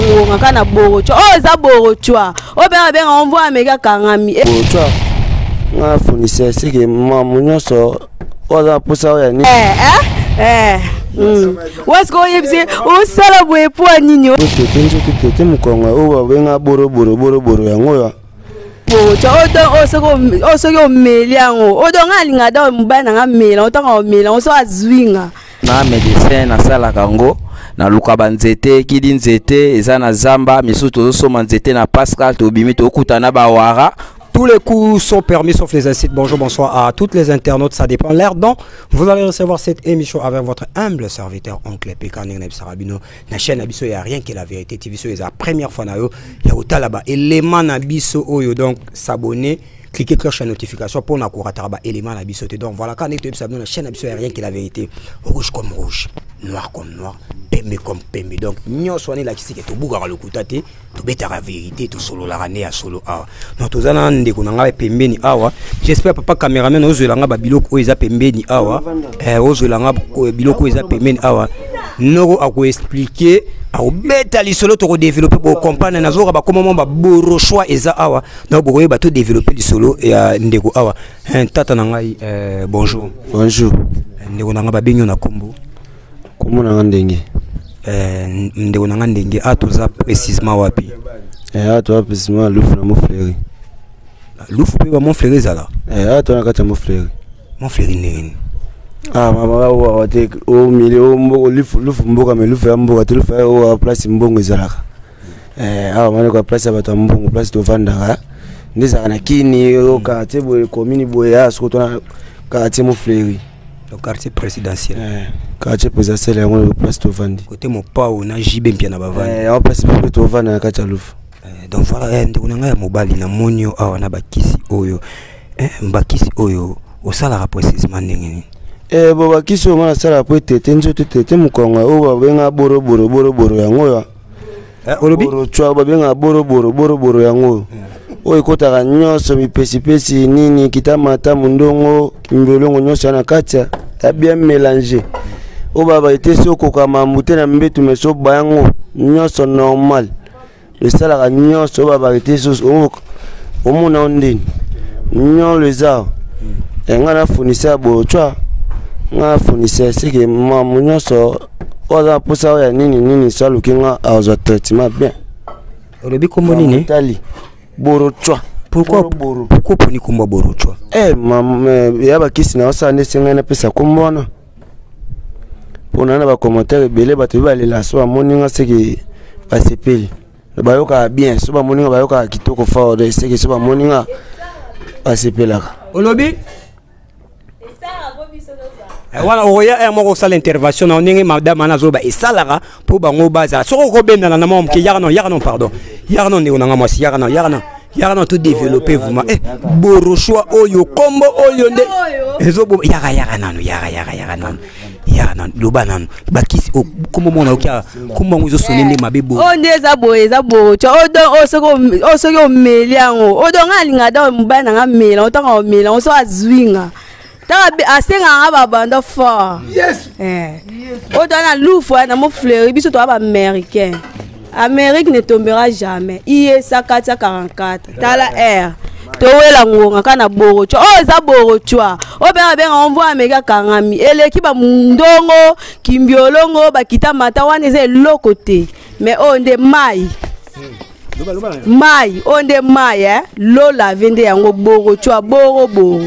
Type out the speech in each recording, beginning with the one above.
ngonga kana borochwa oh za borochwa obera benga onvoa mega kangami borochwa nga fonise sike mamunyoso oza pusa ya ni wasko yebse usala bwepo ninyo tete mukonga oba benga boro yango borochwa odo osoko meli yango odo ngalinga da mbana ngamela otanga omela oso azwinga na medecin na sala kango na lukaba nzete kidi nzete eza na zamba misuto soma nzete na Pascal tobimi to kutana bawara. Tous les coups sont permis sauf les incites. Bonjour, bonsoir à toutes les internautes, ça dépend l'air dont vous allez recevoir cette émission avec votre humble serviteur oncle Pékané Sarabino. Na chaîne Abisso, il n'y a rien que la vérité. TV c'est la première fois na yo, il y a autant là-bas élément Abisso oyo, donc s'abonner, cliquez cloche la notification pour na kourataraba élément Abisso. Donc voilà, quand on est s'abonner la chaîne Abisso, il n'y a rien que la vérité. Rouge comme rouge, noir comme noir, pembe comme pembe. Donc nous soignons la qui est au bout de l'okutate, tout bête la vérité, tout solo la rane à solo awa. Donc tous en ande qu'on a pembe ni awa. J'espère papa caméraman aux langa babiloko eza pembe ni awa. Aux langa biloko eza pembe ni awa. Noro a ko expliquer au bête ali solo to développer pour comprendre na zora ba comment ba borochwa eza awa. Donc boye ba to développer du solo et ndeko awa. Tata na ngai bonjour. Bonjour. Ndeko na ngaba benyo na kombo. Comment na ndenge? Ndeko na ndenge atoza précisément wapi? Atoza précisément lufu na mofleri. Lufu pe ba mofleri zala. Atoza na kata mofleri. Mofleri nini? Mama wa te o milieu mbo lufu mboka me lufu ya mboka te lufu ya place mbongo ezalaka. Mane kwa place ya bato mbongo place to vanda. Ndiza na kini o quartier boye commune boye asko to na quartier mofleri. Le quartier présidentiel. Quartier présidentiel ya ngolo place to vandi. Côté Mopao na jibe mpia na bavandi. On place to vanda na kata lufu. Donc voilà ndeko na ya mobali na monio awa na bakisi oyo. Mbakisi oyo osala précisément ndenge nini? Bo bakisi o mana sala po tete nzoto tete mukonga o ba benga boro yango ya. Olobi borochwa ba benga boro yango. O ekotaka nyonso mipesi nini kitamata mundongo kimbolongo nyonso na katia ya bien mélanger. O baba ete soko kama mbute na mbetu meso bayango nyonso normal. Le sala nyonso baba ete so o mona ondeni. Nyon les arts. Ngana fournisseur borochwa. Nga fournisseur c'est que mamu nyonso oza pusa ya nini so lukinga azo traitement bien. Olobi kombo nini? Itali. Borochwa. Pourquoi poni kombo borochwa? Yaba kisi na osa nde senga na pesa kombona. Pona na ba commentaire belé bato ba lela so moninga seki ba sepeli. Ba yoka bien so ba moninga ba yoka kitoko fort de seki so ba moninga ba sepelaka. Olobi voilà oya moko sala intervention na ndenge madame anazoba esalaka po bango baza soko ko benda na mom ke yarano pardon yarano ne onanga mwasi yarano tout développer vous borochwa oyo kombo oyo nde ezobo yara nanu loba nanu bakisi kombo mona okia kombo ngo sonende mabebo ndeza borochwa odo osoko meli yango odo ngalinga da mbana ngamela otanga omela oso azwinga asenga babanda fort. Yes. Au-delà l'oufou na mo fleury biso to ba américain. Amérique ne tombera jamais. ISA 444. Tala air. To wela ngonga kana borochwa. Za borochwa. Obera benga onvoa mega kangami. Eleki ba mundongo, kimbiolongo bakita mata wana ze lokote. Mais onde mai. Mai, onde mai lo la vende yango borochwa boro.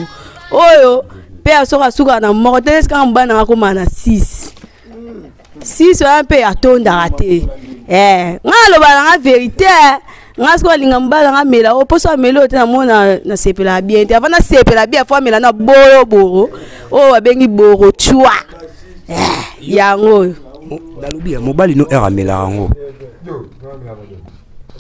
Oyo pe asoka suka na moko teles ka mbana ngakoma na 6 wa pe atonda raté ngalo bana nga vérité ngasko linga mbala nga mela o poso amelo te na mona na sepela bien te avant na sepela bien fois mela na boro boro o abengi boro chua yango dalobia mobali no era mela yango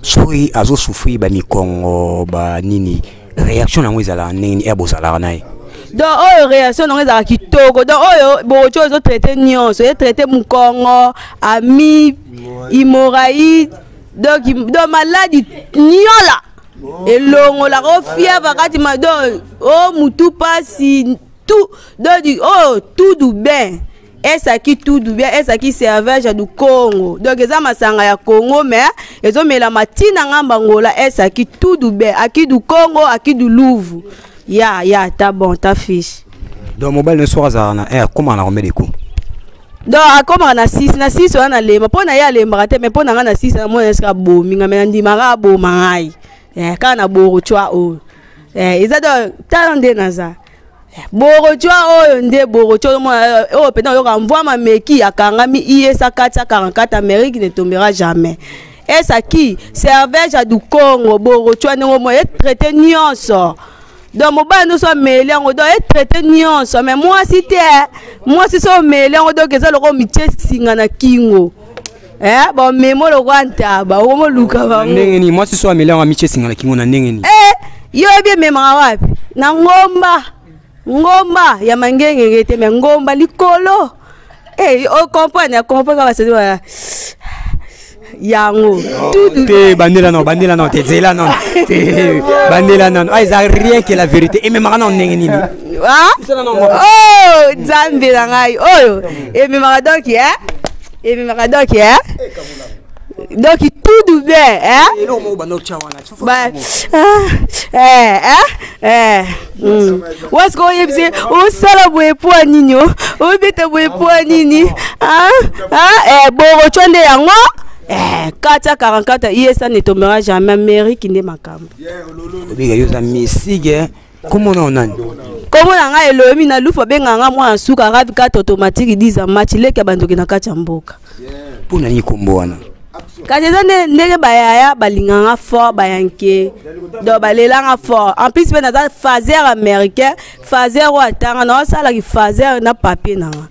soki azo souffrir ba mikongo ba nini réaction nango ezala nini ebo sala nae donc oyo réaction nango ezala kitoko donc oyo boro chua zo traiter nyonso e traiter mukongo ami hémorroïde donc maladie nyola elongo la fièvre kati ma donc oh mutu pasi tout donc oh tout du bien esa ki tout du bien esa ki servage du Congo donc eza masanga ya Congo mais ezo mela matina ngamba ngola esa ki tout du bien aki du Congo aki du Louvre ya ta bon ta fiche donc mobile ne soir za comment on a remis les coups donc akoma na 6 wana lema pona ya lemba te mais pona nga na 6 na mona eska bomi nga mena ndimaka boma ngai kana boro chwa o eza do talande naza boro chwa oyo nde boro chwa mona o pena yo kamvwa mameki akangami ISA 444 Amérique ne tombera jamais esa ki servage du Congo boro chwa ngo mo et traité nyonso donc mobile nous sommes mêlés on doit être traité nyonso mais moi si so mêlés on doit que ça le comité singana kingo bon memo le kwanta ba o mo luka ba ndengeni moi si so mêlés on miche singana kingo na ndengeni yo bien mema wapi na ngomba ya mangenge ngete me ngomba likolo o comprendre ba se yango te bandela non te zela non te bandela non ça rien que la vérité et même non nini oh zambi la ngai oyo et même donc tout du bien what's going on o sala boye po nini o beta boye po nini boro chonde yango 444 ISA ne tombera jamais Amérique ne makambo obiga yoza misige comment on a comment nga elomi na lufa benga nga mwa suka ravi 4 automatique 10 match leka bandoki na kati mboka pona ni kombo wana kati zane ndenge bayaya balinganga fort bayanke do balelanga fort en plus ben na phaser américain phaser wa tanga na sala ki phaser na papier nanga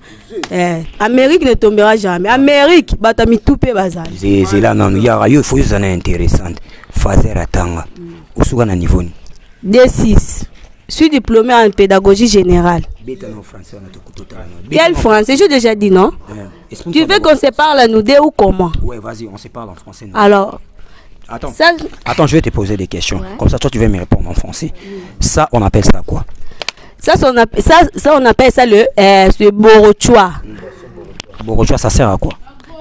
Amérique ne tombera jamais Amérique batami toupé bazali c'est là non ya yo faut ça intéressante phaser atanga osuka na niveau ni D6 je suis diplômé en pédagogie générale. Quel français? J'ai déjà dit non. Tu veux qu'on se parle à nous deux ou comment? Ouais, vas-y, on se parle en français. Alors, attends, je vais te poser des questions. Ouais. Comme ça, toi, tu vas me répondre en français. Ça, on appelle ça quoi? Ça, on appelle ça le borochoa. Borochoa, ça sert à quoi?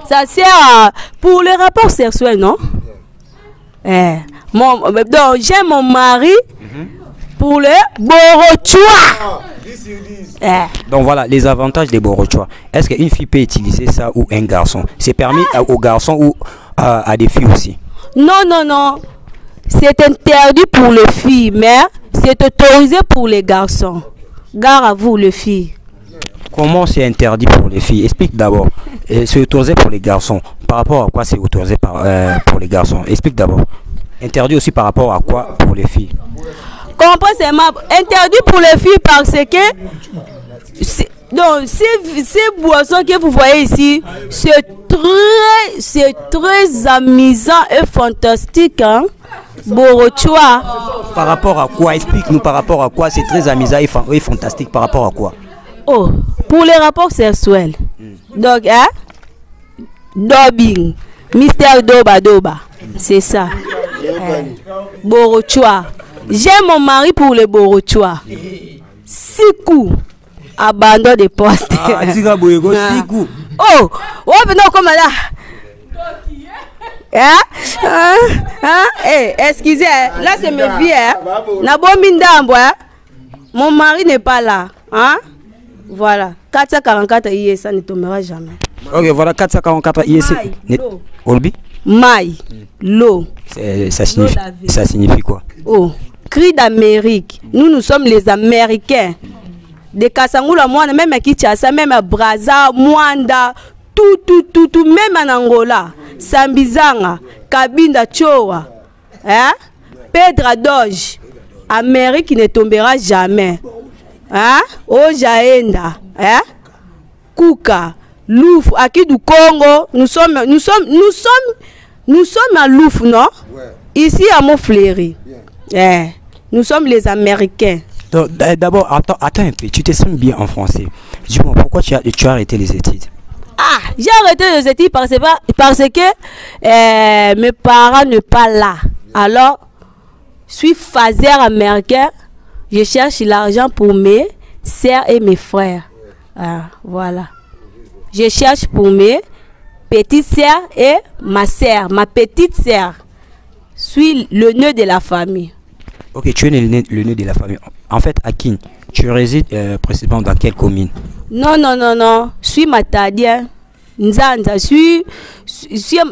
Ça sert pour les rapports sexuels, non? Donc, j'ai mon mari. Pour le borochoa. Donc voilà les avantages des borochoa. Est-ce qu'une fille peut utiliser ça ou un garçon? C'est permis aux garçons ou à des filles aussi? Non. C'est interdit pour les filles, mais c'est autorisé pour les garçons. Gare à vous les filles. Comment c'est interdit pour les filles? Explique d'abord. C'est autorisé pour les garçons. Par rapport à quoi c'est autorisé pour les garçons? Explique d'abord. Interdit aussi par rapport à quoi pour les filles? Comprends, interdit pour les filles parce que donc ces boissons que vous voyez ici, c'est très amusant et fantastique, hein? Borochoa. Par rapport à quoi? Explique-nous par rapport à quoi c'est très amusant et fantastique par rapport à quoi? Oh, pour les rapports sexuels. Donc, hein? Dobbing, mystère doba, c'est ça. Borochoa. J'aime mon mari pour le borochoa. 6 coups. Abandon de poste. Oh, non, comme là. Excusez, là c'est mes vies. Mon mari n'est pas là. Hein? Voilà. 444 ISA ne tombera jamais. Ok, voilà 444 ISA. Olbi? Maï, l'eau. Ça signifie quoi? Oh. Cri d'Amérique. Nous sommes les Américains. De Kasangula, moi, même à Kinshasa, même à Brazza, Mwanda, tout, même en Angola, Sambizanga, Kabinda, Choa. Hein? Pedra Doge. Amérique ne tombera jamais. Hein? Ojaenda. Hein? Kuka. Louf. Aki du Congo. Nous sommes à Louf, non? Ici à Montfleury. Nous sommes les Américains. D'abord, attends un peu. Tu te sens bien en français. Dis-moi, pourquoi tu as arrêté les études? Ah, j'ai arrêté les études parce que mes parents ne sont pas là. Alors, je suis phaser américain. Je cherche l'argent pour mes sœurs et mes frères. Ah, voilà. Je cherche pour mes petites sœurs et ma sœur. Ma petite sœur. Je suis le nœud de la famille. Ok, tu es le nœud de la famille. En fait, à qui tu résides précisément dans quelle commune? Non. Je suis Matadien. Nzanza. Je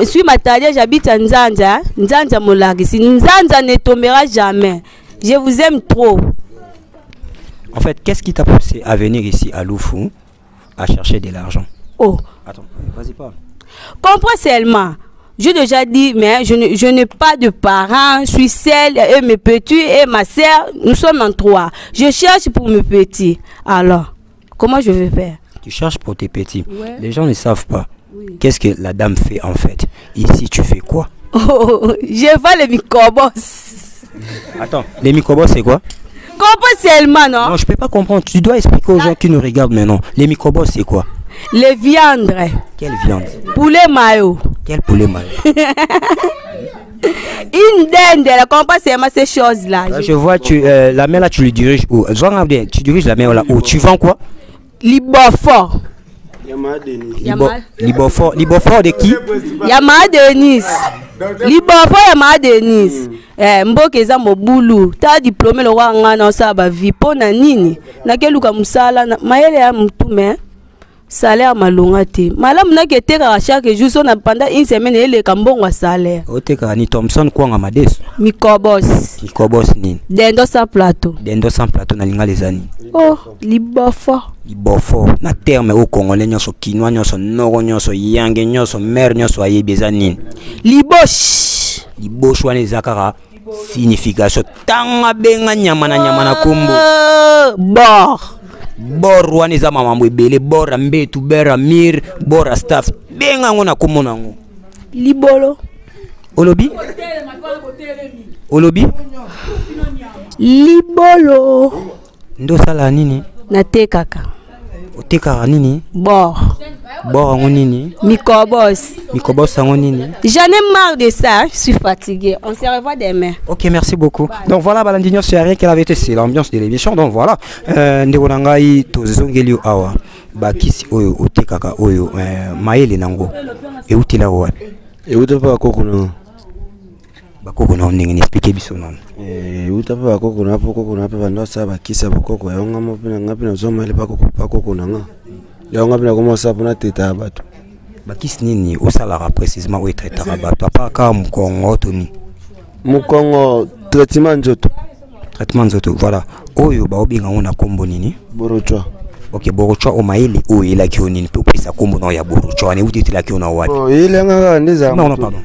suis Matadien, j'habite à Nzanza. Nzanza Molagisi. Nzanza ne tombera jamais. Je vous aime trop. En fait, qu'est-ce qui t'a poussé à venir ici à Loufou à chercher de l'argent? Oh. Attends, vas-y, parle. Comprends seulement. J'ai déjà dit, mais je n'ai pas de parents. Je suis seule et mes petits et ma soeur. Nous sommes en 3. Je cherche pour mes petits. Alors, comment je vais faire? Tu cherches pour tes petits. Ouais. Les gens ne savent pas. Oui. Qu'est-ce que la dame fait en fait? Ici, tu fais quoi? Oh, je vends les microbos. Attends, les microbos, c'est quoi? Comprends seulement, non? Non, je peux pas comprendre. Tu dois expliquer aux gens qui nous regardent maintenant. Les microbos, c'est quoi? Les viandes. Quelle viande? Poulet mayo. Quel poulet mayo? Une dinde, elle comprend seulement ces choses-là. Là, je vois, la main là, tu le diriges où? Tu diriges la main là où? Tu vends quoi? Libofort. Libofort de qui? Yama Denis. Libofort Yama Denis. Mboke eza mobulu. Ta diplômé le roi ngana osaba vipo na nini? Na keluka musala na mayele ya mutume. Salaire malonga te. Malamu na keteka chaque jour so na pendant une semaine ele kambongo salaire. Oteka ni Thompson kwanga madeso. Mikobos. Mikobos nini? Dendo sans plateau. Dendo sans plateau na linga les ani. Oh, libofort. Libofort na terme au congolais nyonso kinois nyonso noro nyonso yange nyonso mer nyonso ayebeza nini? Libosh. Libosh wana ezakara signification tanga benga nyama na kombo. Bor. Bor wana eza mamambo ebele bor mbetu bera mir bor staff benga ngona komona ngo. Libolo. Olobi? Libolo. Ndo sala nini? Natekaka. Otekaka nini? Bor. Bor ngo nini? Mikobos. Mikobos ngo nini? J'en ai marre de ça, je suis fatigué. On se revoit demain. Ok, merci beaucoup. Donc voilà, Balandinho, c'est rien qu'elle avait été, c'est l'ambiance de l'émission. Donc voilà, Ndegonangai tozongeli awa bakisi oyo otekaka oyo maele nango e utila wa e utapa kokuna bakoko na ndenge expliquer biso non utapa kokuna pe banda sa bakisa bokoko yonga mopina ngapi na zoma ile bakoko nanga yonga pina komo sa pona teta bato bakisi nini osalara précisément o traitera bato apaka mukongo toni mukongo traitement nzoto voilà oyo ba obinga ngona kombo nini borochwa. Ok, borochwa o maele o ela kioni pe pesa kombo no ya borochwa ne utitila kiona wapi? Oh, ile ngaka ndiza. Non, pardon.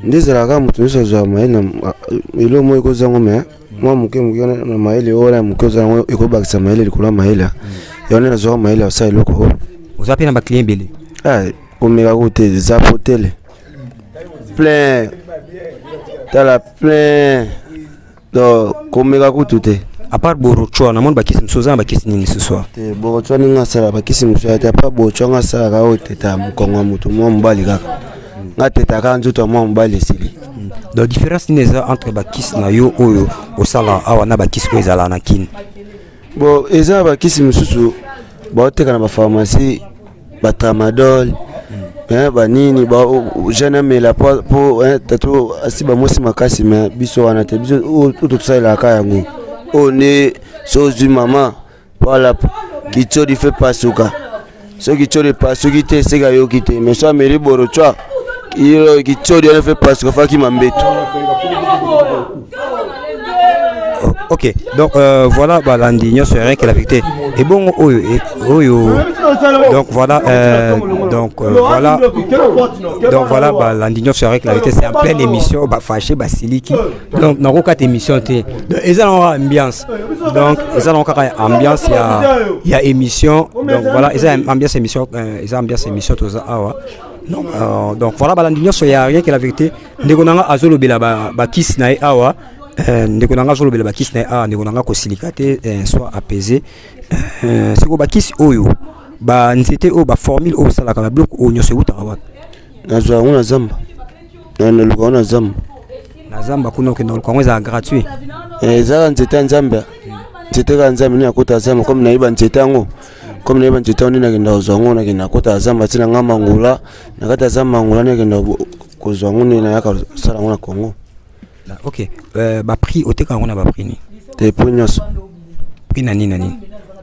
Ndiza la kama mtu zo maele na ile mo ikoza ngome. Mwa muke na maele ora mukoza ngo ikobakisa maele likula maele. Yone na zo maele sa iloko ho. Uzapi na ba client bele. Ah, omega kote za hotel. Plein. Tala plein. Do komega kutute. À part borochwa na mon bakisi msoza bakisi nini ce soir? Te borochwa ninga sala bakisi msoza te pa borochwa nga sala ka oteta mkongo mutu mo mbali kaka. Nga teta ka nzuto mo mbali sili. Donc différence neza entre bakisi na yo oyo osala awa na bakisi ko ezala na kin. Bo eza bakisi msusu ba oteka na ba pharmacie ba tramadol. Ba nini ba jeune mais la po tatu asiba mosi makasi mais biso wana te biso o to tsala ka yango. On est sozu maman voilà qui tori fait pasuka ce qui tori pasuki te sega yo kite mais ça meri borochwa qui tori ne fait pasuka fa ki mambeto. Ok, donc voilà, l'indignation c'est rien que la vérité. Et bon, donc voilà, l'indignation c'est vrai que la vérité c'est en pleine émission, fâché, Siliki. Donc dans quatre émissions, ils ont ambiance. Donc ils ont ambiance, il y a émission. Donc voilà, ils ont ambiance émission, tout ça. Donc voilà, l'indignation il y a rien que la vérité. Ndekonanga azolo bela kiss na awa. Ndekonanga azolo bela kiss na awa, ndekonanga ko silikate soit apaisé. C'est quoi kiss oyo. Nzete o formule o sala ka bloc o nyose utaka. Nazwa una zamba. Na luka una zamba. Na zamba kuna ke na luka ngweza gratuit. Za nzete nzamba. Nzete ka nzamba ni akota zamba comme naiba nzete ngo. Comme naiba nzete oni na kenda uzwango na kenda akota zamba tina ngama ngula. Na kata zamba ngula na kenda kozwango ni na yaka sala ngona Kongo. Ok. Prix oteka ngona prix ni. Te ponyoso. Prix na nini?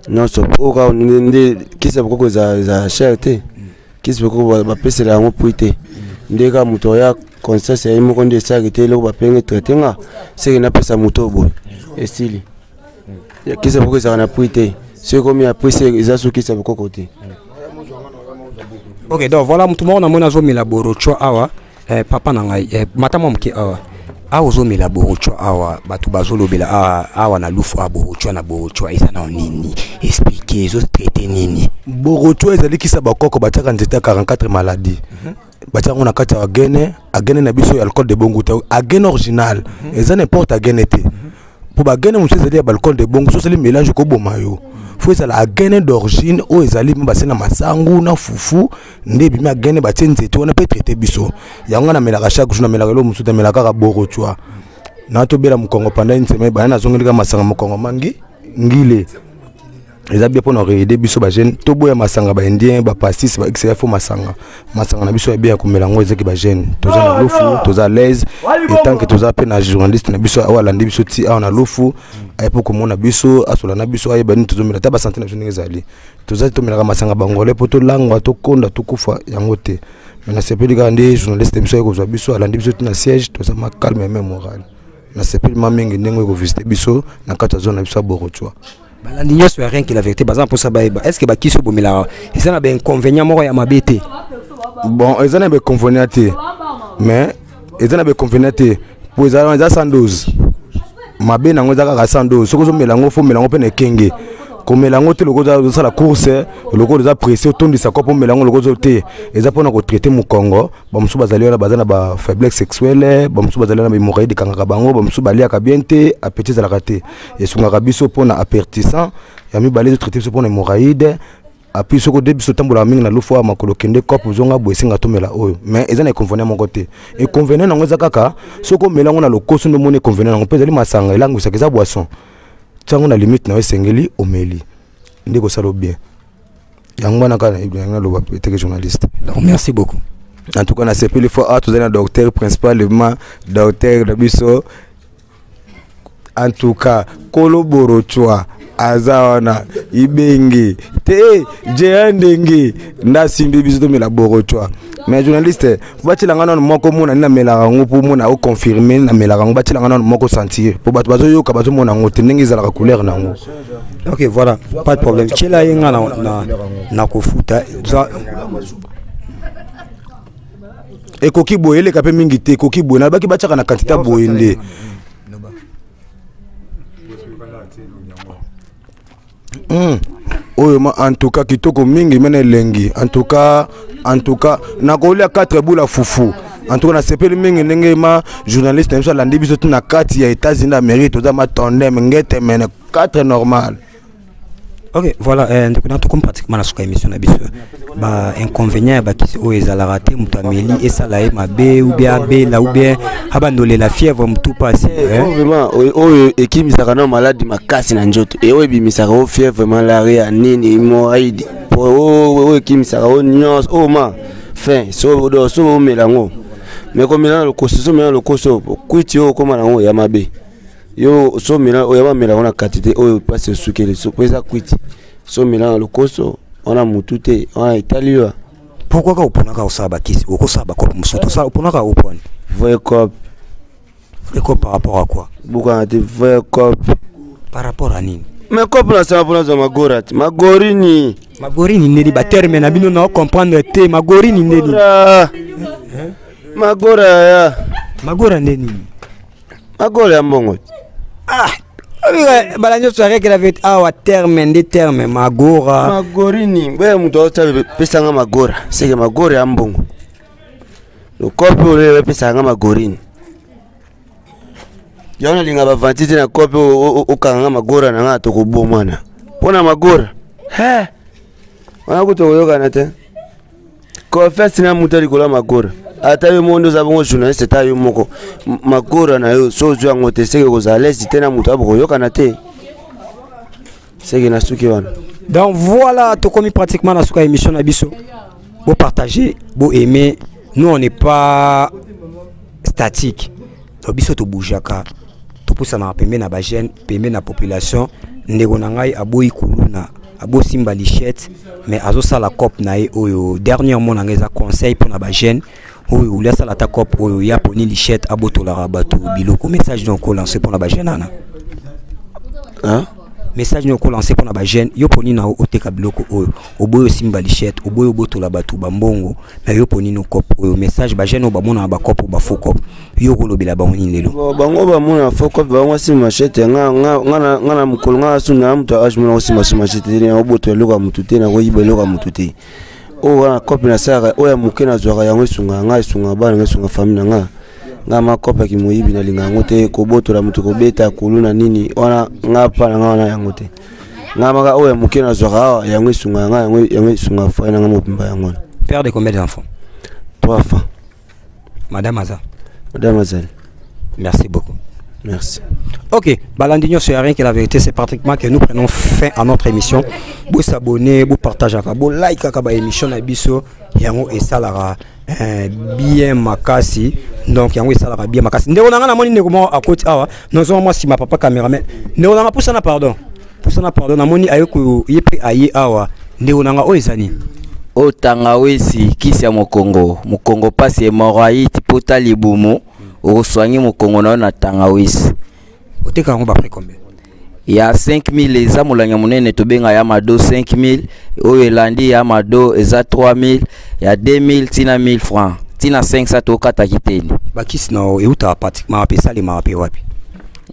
Nyonso oka ndi kisa boko za cherté kisa boko ba pesela ngo puite ndeka muto ya conscience ya imo konde sagete lo ba penge traitenga c'est na pesa muto boy estili ya kisa boko za na puite c'est comme ya pesa za su kisa boko côté. Ok, donc voilà muto mo na mona zo milaboro cho awa papa na ngai matamo mke awa awo mela borocho awa batu bazolobela awa na lufu aborocho na borocho isa na nini expliquer zo traiter nini borocho ezali kisa bakoko bataka nzeta 44 maladies bataka na kati agene na biso alcool de bongo ta agene original eza n'importe agene te pour bagene muso ezali ya alcool de bongo so sali mélange ko bomayo faut ça la agene d'origine o ezali mbasena masangu na fufu nde bimi agene batie nzete wana peut traiter biso yango na melaka chaque jour na melaka lo musu ta melaka ka borocho na to bela mukongo pendant une semaine bana zongelika masanga mukongo mangi ngile les habits pour nous aider biso ba jeune to boya masanga ba indien ba pastis ba xf masanga na biso bien ko melango ezeki ba jeune toza na lofu toza l'aise et tant que toza pe na journaliste na biso awala ndi biso ti na lofu ayepo ko mona biso asola na biso ayeba ni tozo mela ta ba santé na biso ngezali toza to melaka masanga bangole poto langwa to konda to kufa yango te mais na sepeli ka ndi journaliste biso ko zo biso alandi biso na siège toza ma calme même moral na sepeli ma mingi ndengo ko visiter biso na kata zone na biso borochwa. L'indignation rien que la vérité bazan pour ça est-ce que qui se bomila et ça na ben inconvénient moko ya mabete bon ils ont un inconvénient mais ils ont un inconvénient pour ils ont 112 mabe na ngoza ka 112 soko zo melango fo melango pe na kenge ko melango te loko za la course loko za pressé autour de sa copo melango loko zo te eza pona ko traiter mu Congo ba musu bazali na bazana ba faiblesse sexuelle ba musu bazali na hémorroïde kanga bango ba musu balia ka bien te appétit za la raté et sunga kabiso pona apertissant ya mi balé traiter so pona hémorroïde appuie soko de biso tambola mingi na lofo makolo kende kopo zonga boesinga tomela oyo mais eza na convenant mon côté et convenant nango za kaka soko melango na lokoso ndo mone convenant nango pezali masanga elango sa keza boisson tango na limite na esengeli omeli ndeko salo bien yango na kana ibanga lo bapete journaliste. Donc merci beaucoup. En tout cas na sepeli fois tous un docteur principalement docteur Dabiso en tout cas koloborochwa azawana ibengi te jeandenge ndasimbi biso to mela borochwa mais journaliste batilanga non moko mona na melaka ngupu mona o confirmer na melaka ngo batilanga non moko sentir po bato bazo yoka bazo mona ngote ndenge za la couleur nango. Ok, voilà, pas de problème. Tchela yenga na kofuta ekoki boyele kape mingi te ekoki boye na baki bachaka na quantité boyende oyo en tout cas kitoko mingi mena lengi en tout cas na kolia 4 boula fufu en tout cas na sepeli mingi ndenge ma journaliste na landi biso na kati ya États-Unis d'Amérique toza ma tondem ngete mena 4 normal. Ok, voilà, donc on a tout comme pratiquement la sous émission d'habitude. Bah inconvénient bah qui o ezala raté mutameli et ça là ma b ou bien b là ou bien abandonner la fièvre tout passer. Vraiment o ekimisaka na maladi makasi na njoto e o ebimisaka o fièvre malaria nini hémorroïde o ekimisaka o nyos o ma fin so do so melango mais comme là le koso kwiti o koma nango ya mabe yo so mila o yaba mila ona katite o passe sukele so pesa kwiti so mila le koso ona mutute ona italio. Pourquoi ka uponaka usaba kisi uko saba kwa msoto sa uponaka uponi vrai cop par rapport à quoi buka ate vrai cop Par rapport à nini? Mais comme la ça pour la magora, magorini. Magorini neli ba terme na bino na comprendre te magorini neli. Magora ya. Magora neni. Magora ya mbongo. Ah. Balanyo soirée qu'elle avait à terme des termes magora. Magorini, ouais muto tabe pesanga magora. C'est que magora ya mbongo. Le cope ole pesanga magorini. Yaona linga ba vantite na cope o kanga magora na ngato ko bomana. Pona magora. He. Wana kutoyoka na te. Ko festi na mutali kola magora. Ata yo mondo za bongo journaliste ta yo moko. Magora na yo sozo yango te seke ko za lesi tena mutu abo koyoka na te. Seke na suki wana. Donc voilà, tout comme pratiquement la souka émission na biso. Vous partagez, vous aimez. Nous on n'est pas statique. Donc biso to boujaka. To poussa na pembe na ba jeune, pembe na population, ndeko na ngai aboyi kuluna. Abo simba lichette, mais azo sala cop na e oyo dernièrement na ngeza conseil pour na ba jeune. Oyo ulia sala ta cop oyo ya poni lichette abo to la rabatu biloko message donc ko lancer pour na ba jeune ana. Hein? Message nous ko lancer pour na ba jeune yo poni na oteka biloko oyo oboyo simba lichette oboyo boto la batu bambongo na yo poni no cop oyo message ba jeune ba mona ba cop ba faux cop yo ko lobela ba ngoni lelo bango ba mona faux cop ba ngwa simba machete nga mukolo nga suna mtu ajmuna simba machete ni oboto loka mutute na ko yibe loka mutute o wana cop na saka o ya mukena zwaka yango sunga nga sunga bana nga sunga famille nga nga makopa ki moyibi na linga ngote ko boto la mutu ko beta kuluna nini wana nga pa na nga yango te nga maka o ya mukena zwaka yango sunga nga yango sunga fa na nga mopimba yango. Père de combien d'enfants? 3 enfants. Madame Aza. Madame Azali. Merci beaucoup. Merci. Ok, Balandinho, c'est rien que la vérité, c'est pratiquement que nous prenons fin à notre émission. Vous s'abonnez, vous partagez, vous likez la émission Nabiso, yango et ça la bien makasi. Donc yango et ça la bien makasi. Ndeko nanga na moni ndeko à côté awa, nous avons moi si ma papa caméraman. Ndeko nanga pour ça na pardon. Pour ça na pardon, na moni ayoko yepe aye awa. Ndeko nanga o ezani. O tangawesi kisi ya Mokongo. Mokongo pasi hémorroïde pota libumu. Au soigner mon Congo na tangawisi. Oteka ngo ba prix combien? Il y a 5000 les amolanya monene to benga ya mado 5000, o elandi ya mado eza 3000, il y a 2000 tina 1000 francs. Tina 500 to kata kiteni. Ba kisi na e uta pratiquement apesa les mapi wapi.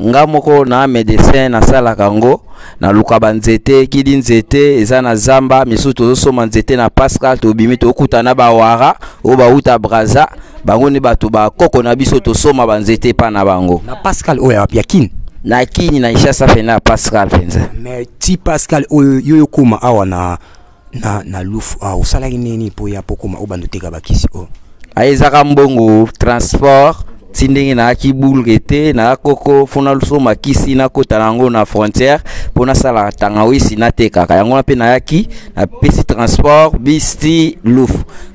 Nga moko na médecin na sala kango na lukaba nzete kidi nzete eza na zamba misuto zo soma nzete na Pascal to bimi to kutana ba wara o ba uta braza bango ni bato ba koko na biso to soma ba nzete pa na bango na Pascal o ya kini na kini na ishasa fe na Pascal penza mais ti Pascal o yo kuma awa na lufu o sala nini po ya pokoma o bandoteka bakisi o aizaka mbongo transport tindenge na kibulgete na koko fona lusoma kisi na kota nango na frontière pona sala tangawisi na tekaka yango na pe na yaki na pesi transport bisti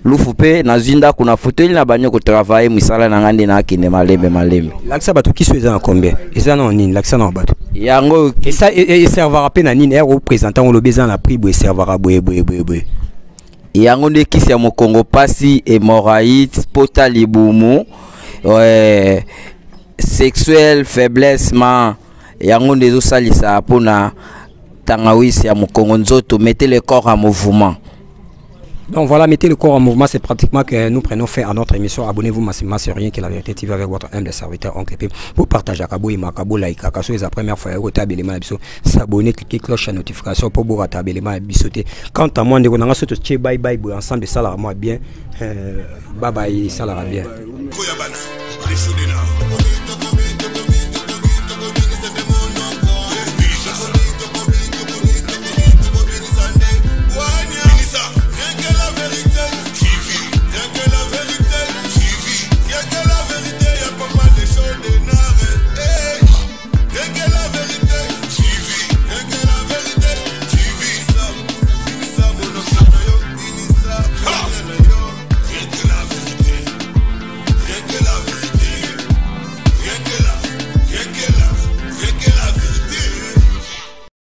lufu pe na zinda kuna fauteuil na banyo ko travailler misala na ngande na kine malembe laksa batu kiso eza na combien eza na nini laksa na batu yango et ça et servera pe na nini représentant le besoin na prix boy servera boy yango de kisi ya Mokongo pasi hémorroïde pota libumu sexuel faiblesse ma yango ndezo salisa pona tangawisi ya Mokongo nzoto mettez le corps en mouvement. Donc voilà, mettez le corps en mouvement, c'est pratiquement que nous prenons fin à notre émission. Abonnez-vous massivement sur Rien que la vérité TV avec votre humble serviteur Oncle P. Vous partagez Kabo et Makabo like Kakaso la première fois vous tabelez mal biso s'abonner cliquer cloche à notification pour vous tabelez mal bisoter. Quant à moi on a sauté bye bye ensemble ça la moi bien bye bye ça la bien.